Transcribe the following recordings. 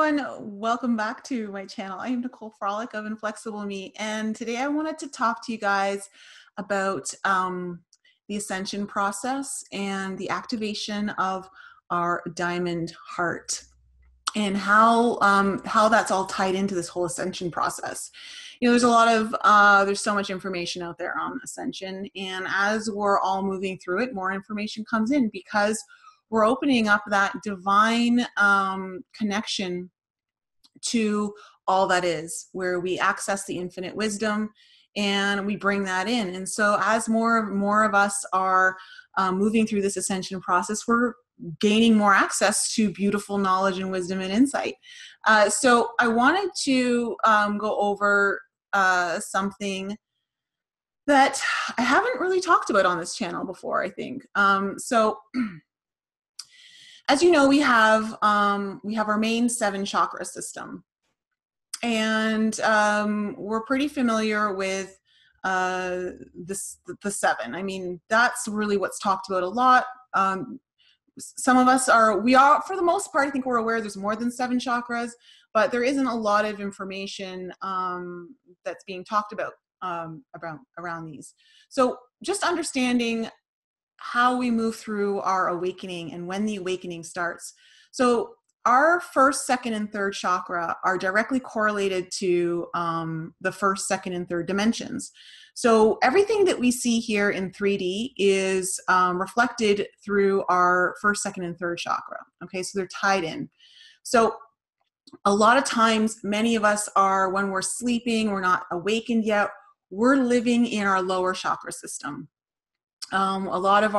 everyone, welcome back to my channel. I am Nicole Frolic of Inflexible Me, and today I wanted to talk to you guys about the Ascension process and the activation of our diamond heart and how that's all tied into this whole Ascension process. You know, there's a lot of, there's so much information out there on Ascension, and as we're all moving through it, more information comes in because we're opening up that divine connection to all that is, where we access the infinite wisdom and we bring that in. And so as more of us are moving through this ascension process, we're gaining more access to beautiful knowledge and wisdom and insight. So I wanted to go over something that I haven't really talked about on this channel before, I think. As you know, we have our main 7 chakra system, and we're pretty familiar with the 7. I mean, that's really what's talked about a lot. Some of us we are, for the most part, I think we're aware there's more than 7 chakras, but there isn't a lot of information that's being talked about around these. So just understanding how we move through our awakening and when the awakening starts. So our first, second, and third chakra are directly correlated to the first, second, and third dimensions. So everything that we see here in 3D is reflected through our first, second, and third chakra. Okay, so they're tied in. So a lot of times, many of us are, when we're sleeping, we're not awakened yet, we're living in our lower chakra system. A lot of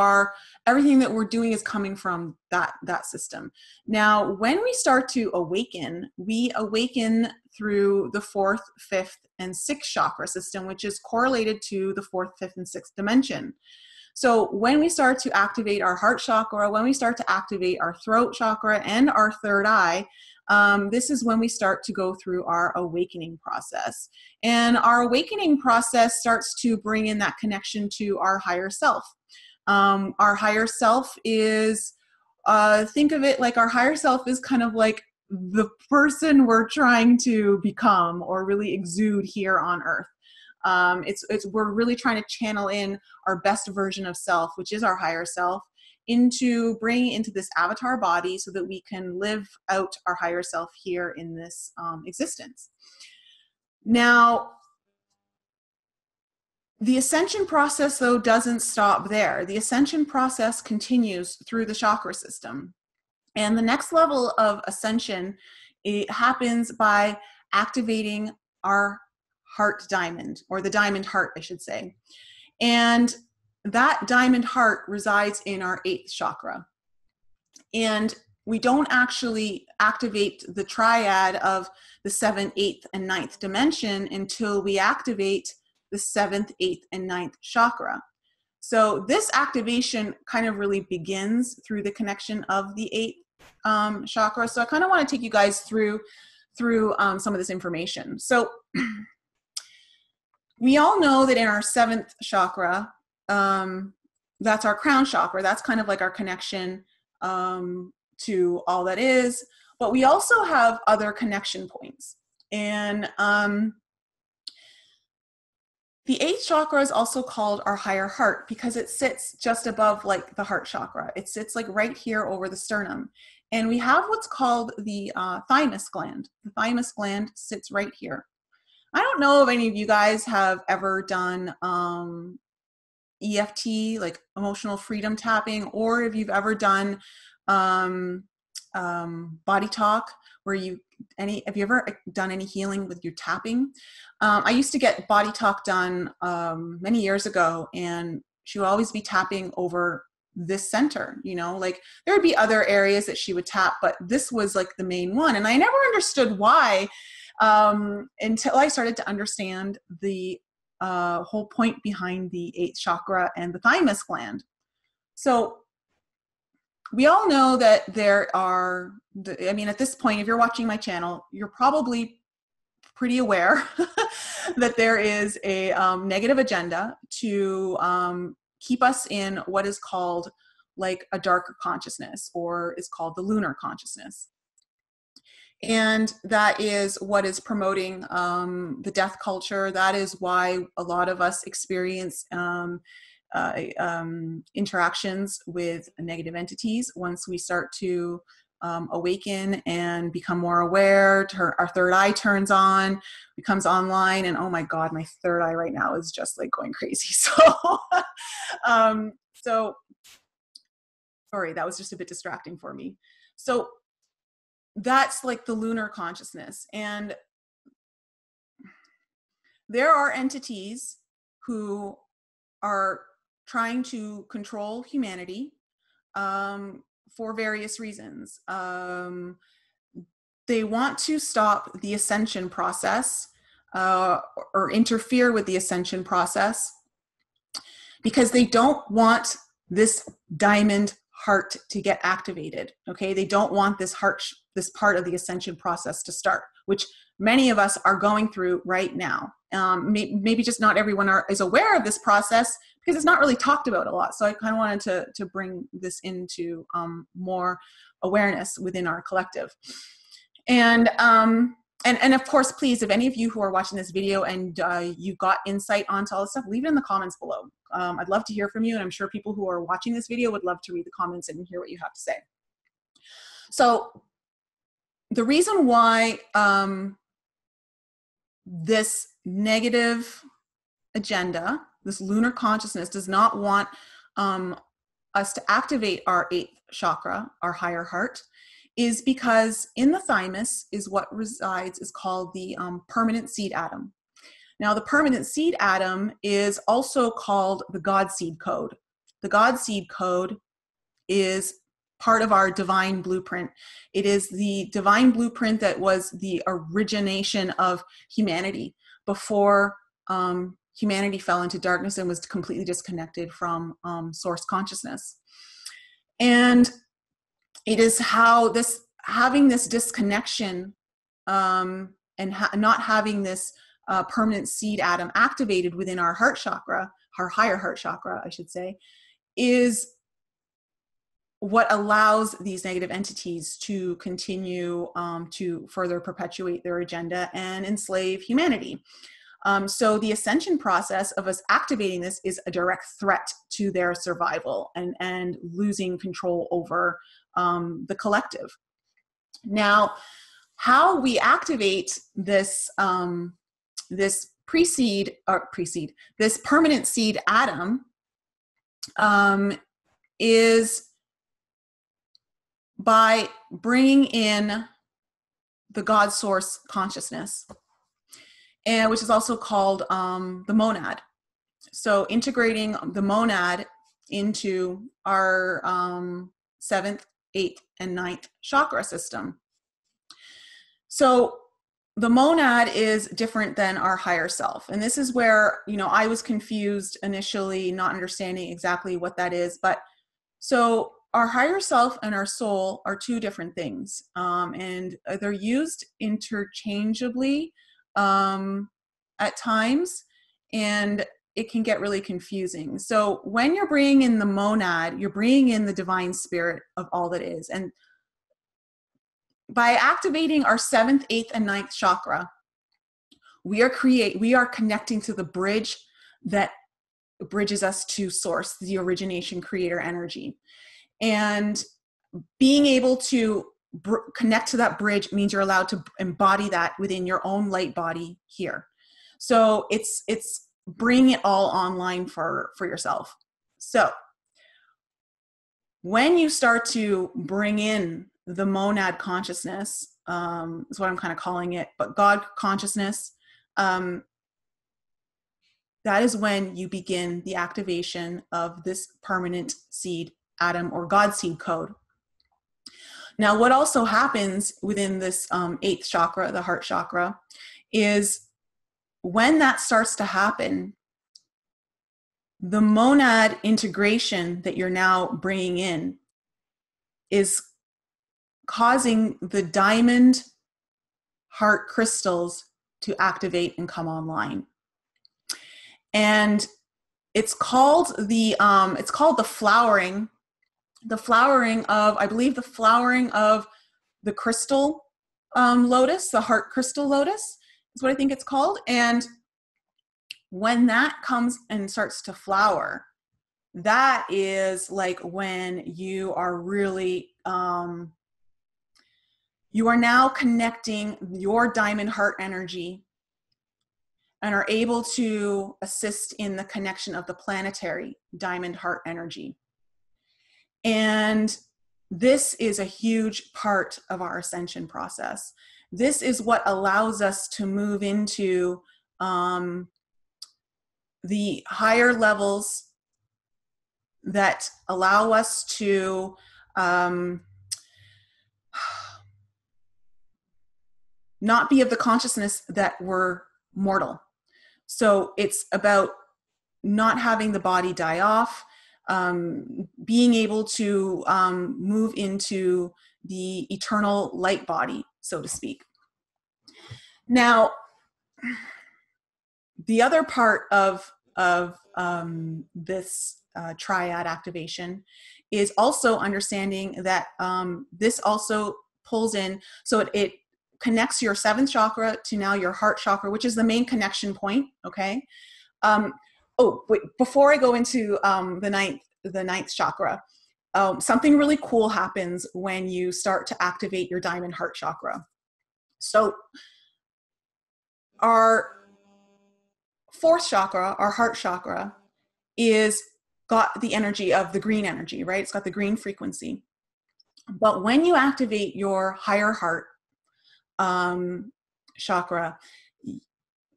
everything that we're doing is coming from that system. Now, when we start to awaken, we awaken through the 4th, 5th, and 6th chakra system, which is correlated to the 4th, 5th, and 6th dimension. So when we start to activate our heart chakra, when we start to activate our throat chakra and our third eye, this is when we start to go through our awakening process. And our awakening process starts to bring in that connection to our higher self. Our higher self is, think of it like our higher self is kind of like the person we're trying to become or really exude here on earth. We're really trying to channel in our best version of self, which is our higher self, into bringing into this avatar body so that we can live out our higher self here in this existence. Now, the ascension process, though, doesn't stop there. The ascension process continues through the chakra system. And the next level of ascension, it happens by activating our heart diamond, or the diamond heart, I should say. And that diamond heart resides in our 8th chakra. And we don't actually activate the triad of the 7th, 8th, and 9th dimension until we activate the 7th, 8th, and 9th chakra. So this activation kind of really begins through the connection of the 8th chakra. So I kind of want to take you guys through some of this information. So we all know that in our 7th chakra, that's our crown chakra. That's kind of like our connection to all that is. But we also have other connection points. And the 8th chakra is also called our higher heart because it sits just above like the heart chakra. It sits like right here over the sternum. And we have what's called the thymus gland. The thymus gland sits right here. I don't know if any of you guys have ever done EFT, like emotional freedom tapping, or if you've ever done body talk, where have you ever done any healing with your tapping? I used to get body talk done many years ago, and she would always be tapping over this center, you know, like there would be other areas that she would tap, but this was like the main one. And I never understood why until I started to understand the whole point behind the 8th chakra and the thymus gland. So we all know that there are, at this point, if you're watching my channel, you're probably pretty aware that there is a negative agenda to keep us in what is called like a darker consciousness, or is called the lunar consciousness. And that is what is promoting the death culture. That is why a lot of us experience interactions with negative entities. Once we start to awaken and become more aware, our third eye turns on, becomes online, and oh my God, my third eye right now is just like going crazy. So, sorry, that was just a bit distracting for me. So that's like the lunar consciousness. And there are entities who are trying to control humanity for various reasons. They want to stop the ascension process or interfere with the ascension process because they don't want this diamond heart to get activated. Okay, they don't want this heart, this part of the ascension process to start, which many of us are going through right now. Maybe just not everyone is aware of this process because it's not really talked about a lot. So I kind of wanted to bring this into more awareness within our collective. And of course, please, if any of you who are watching this video and you got insight onto all this stuff, leave it in the comments below. I'd love to hear from you, and I'm sure people who are watching this video would love to read the comments and hear what you have to say. So the reason why this negative agenda, this lunar consciousness, does not want us to activate our 8th chakra, our higher heart, is because in the thymus is what resides, is called the permanent seed atom. Now, the permanent seed atom is also called the God seed code. The God seed code is part of our divine blueprint. It is the divine blueprint that was the origination of humanity before humanity fell into darkness and was completely disconnected from source consciousness. And it is how having this disconnection and not having this permanent seed atom activated within our heart chakra, our higher heart chakra, I should say, is what allows these negative entities to continue to further perpetuate their agenda and enslave humanity. So the ascension process of us activating this is a direct threat to their survival and losing control over the collective. Now, how we activate this this this permanent seed atom is by bringing in the God source consciousness, and which is also called the monad. So integrating the monad into our 7th, 8th, and 9th chakra system. So the monad is different than our higher self. And this is where, I was confused initially, not understanding exactly what that is. But so our higher self and our soul are two different things. And they're used interchangeably at times, and it can get really confusing. So when you're bringing in the monad, you're bringing in the divine spirit of all that is. And by activating our 7th, 8th, and 9th chakra, we are connecting to the bridge that bridges us to source, the origination creator energy. And being able to connect to that bridge means you're allowed to embody that within your own light body here. So it's bringing it all online for yourself. So when you start to bring in the monad consciousness, is what I'm kind of calling it, but God consciousness, that is when you begin the activation of this permanent seed atom or God seed code. Now, what also happens within this 8th chakra, the heart chakra, is when that starts to happen, the monad integration that you're now bringing in is causing the diamond heart crystals to activate and come online. And it's called the flowering. The flowering of, I believe, the flowering of the crystal lotus, the heart crystal lotus is what I think it's called. And when that comes and starts to flower, that is like when you are really, you are now connecting your diamond heart energy and are able to assist in the connection of the planetary diamond heart energy. And this is a huge part of our ascension process. This is what allows us to move into the higher levels that allow us to not be of the consciousness that we're mortal. So it's about not having the body die off, being able to move into the eternal light body, so to speak. Now, the other part of this triad activation is also understanding that this also pulls in, so it connects your seventh chakra to now your heart chakra, which is the main connection point, okay? Oh, wait, before I go into the ninth chakra, something really cool happens when you start to activate your diamond heart chakra. So our fourth chakra, our heart chakra, is got the energy of the green energy, right? It's got the green frequency. But when you activate your higher heart chakra,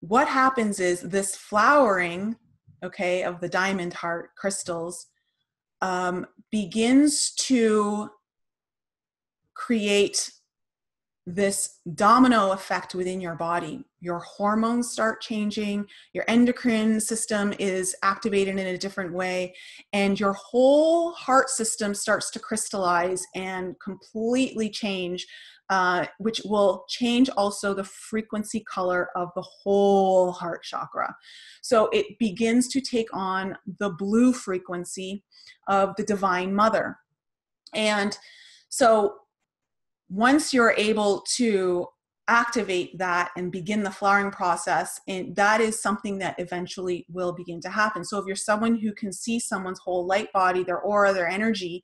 what happens is this flowering, okay, of the diamond heart crystals begins to create this domino effect within your body. Your hormones start changing, your endocrine system is activated in a different way, and your whole heart system starts to crystallize and completely change, which will change also the frequency color of the whole heart chakra. So it begins to take on the blue frequency of the Divine Mother. And so once you're able to activate that and begin the flowering process, and that is something that eventually will begin to happen. So if you're someone who can see someone's whole light body, their aura, their energy,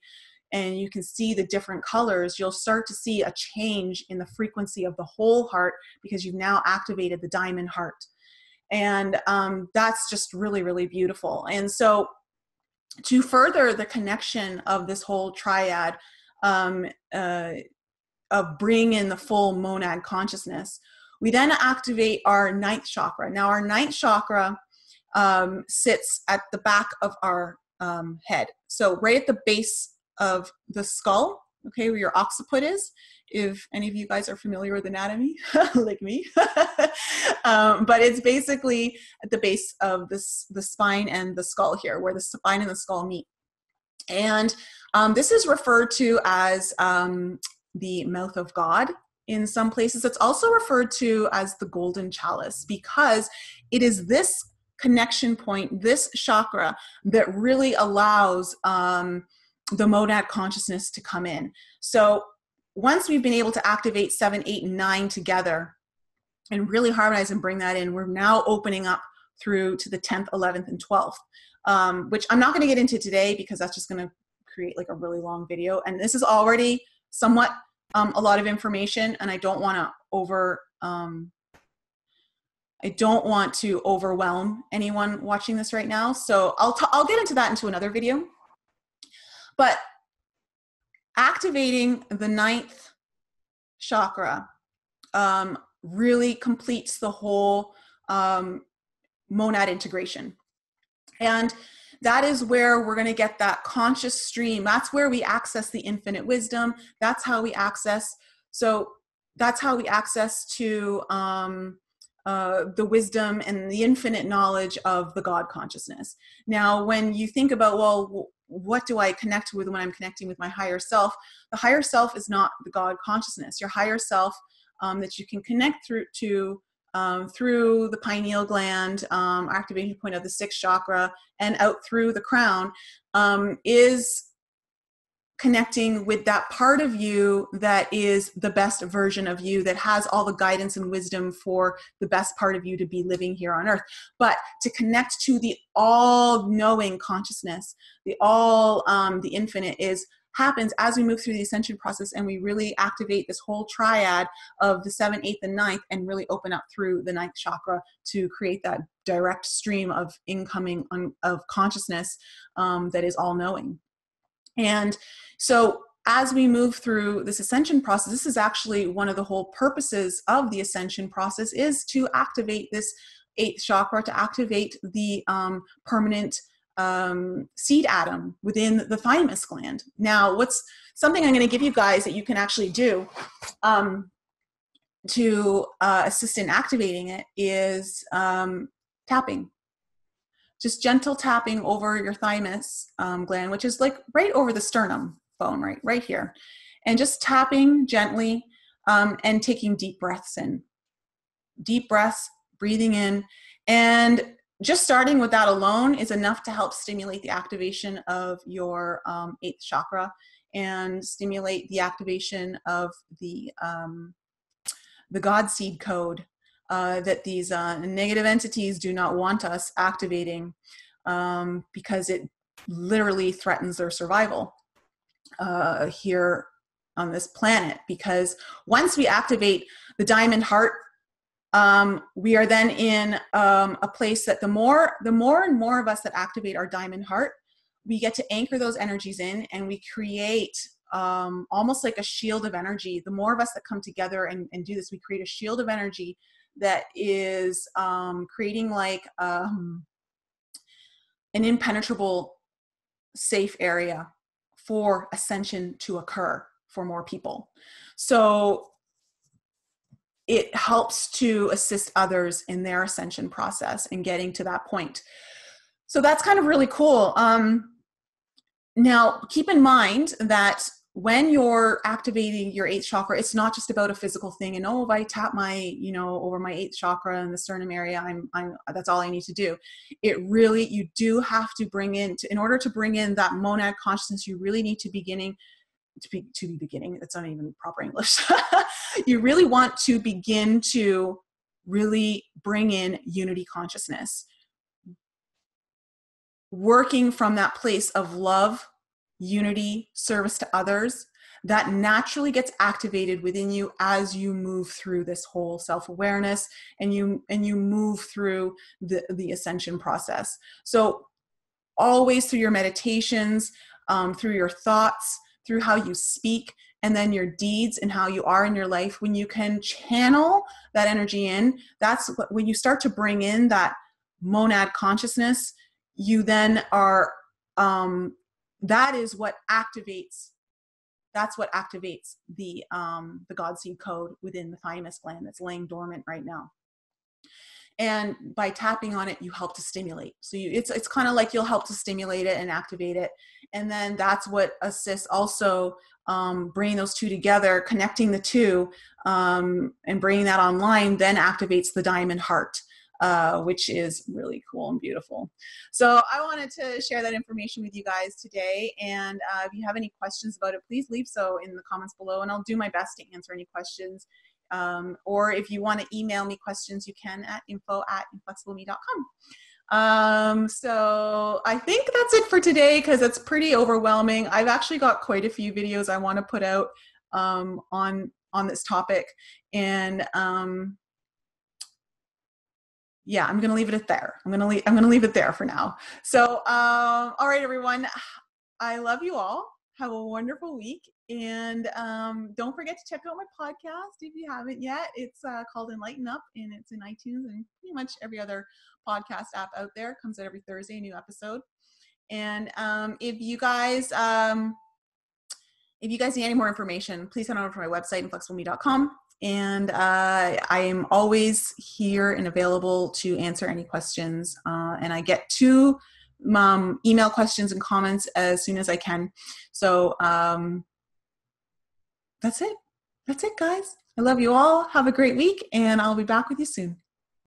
and you can see the different colors, you'll start to see a change in the frequency of the whole heart because you've now activated the diamond heart. And that's just really, really beautiful. And so to further the connection of this whole triad, of bring in the full monad consciousness, we then activate our ninth chakra. Now our ninth chakra sits at the back of our head. So right at the base of the skull, okay, where your occiput is, if any of you guys are familiar with anatomy, like me. But it's basically at the base of the spine and the skull here, where the spine and the skull meet. And this is referred to as the mouth of God in some places. It's also referred to as the golden chalice because it is this connection point, this chakra, that really allows the monad consciousness to come in. So once we've been able to activate 7, 8, and 9 together and really harmonize and bring that in, we're now opening up through to the 10th, 11th, and 12th, which I'm not going to get into today because that's just going to create like a really long video. And this is already somewhat a lot of information, and I don't want to overwhelm anyone watching this right now. So I'll get into that into another video. But activating the ninth chakra really completes the whole monad integration. And that is where we're going to get that conscious stream. That's where we access the infinite wisdom. That's how we access. So that's how we access to the wisdom and the infinite knowledge of the God consciousness. Now, when you think about, well, what do I connect with when I'm connecting with my higher self? The higher self is not the God consciousness. Your higher self that you can connect through the pineal gland, activation point of the sixth chakra, and out through the crown, is connecting with that part of you that is the best version of you, that has all the guidance and wisdom for the best part of you to be living here on earth. But to connect to the all-knowing consciousness, the infinite, happens as we move through the ascension process, and we really activate this whole triad of the 7th, 8th, and 9th, and really open up through the 9th chakra to create that direct stream of incoming of consciousness that is all-knowing. And so as we move through this ascension process, this is actually one of the whole purposes of the ascension process, is to activate this 8th chakra, to activate the permanent seed atom within the thymus gland. Now, what's something I'm going to give you guys that you can actually do to assist in activating it is tapping. Just gentle tapping over your thymus gland, which is like right over the sternum bone, right here. And just tapping gently and taking deep breaths in. Deep breaths, breathing in. And just starting with that alone is enough to help stimulate the activation of your 8th chakra and stimulate the activation of the God seed code that these negative entities do not want us activating because it literally threatens their survival here on this planet. Because once we activate the diamond heart, we are then in a place that the more and more of us that activate our diamond heart, we get to anchor those energies in, and we create almost like a shield of energy. The more of us that come together and do this, we create a shield of energy that is creating like an impenetrable safe area for ascension to occur for more people. So it helps to assist others in their ascension process and getting to that point. So that's kind of really cool. Now, keep in mind that when you're activating your 8th chakra, it's not just about a physical thing. And if I tap my, over my 8th chakra in the sternum area, that's all I need to do. It really, you do have to bring in, in order to bring in that monad consciousness, you really need to be beginning. That's not even proper English. You really want to begin to really bring in unity consciousness, working from that place of love, unity, service to others, that naturally gets activated within you as you move through this whole self-awareness and you move through the ascension process. So always through your meditations, through your thoughts, through how you speak, and then your deeds and how you are in your life, when you can channel that energy in, that's when you start to bring in that monad consciousness, you then are, that is what activates, the God seed code within the thymus gland that's laying dormant right now. And by tapping on it, you help to stimulate. So it's kind of like you'll help to stimulate it and activate it. And then that's what assists also bringing those two together, connecting the two and bringing that online, then activates the diamond heart, which is really cool and beautiful. So I wanted to share that information with you guys today. And if you have any questions about it, please leave so in the comments below, and I'll do my best to answer any questions. Or if you want to email me questions, you can at info@inflexibleme.com. So I think that's it for today, because it's pretty overwhelming. I've actually got quite a few videos I want to put out on this topic. And yeah, I'm going to leave it at there. I'm going to leave it there for now. So, all right, everyone, I love you all. Have a wonderful week. And don't forget to check out my podcast if you haven't yet. It's called Enlighten Up, and it's in iTunes and pretty much every other podcast app out there. It comes out every Thursday, a new episode. And if you guys need any more information, please head on over to my website, inflexibleme.com. And I am always here and available to answer any questions. And I get to email questions and comments as soon as I can. So that's it. That's it, guys. I love you all. Have a great week, and I'll be back with you soon.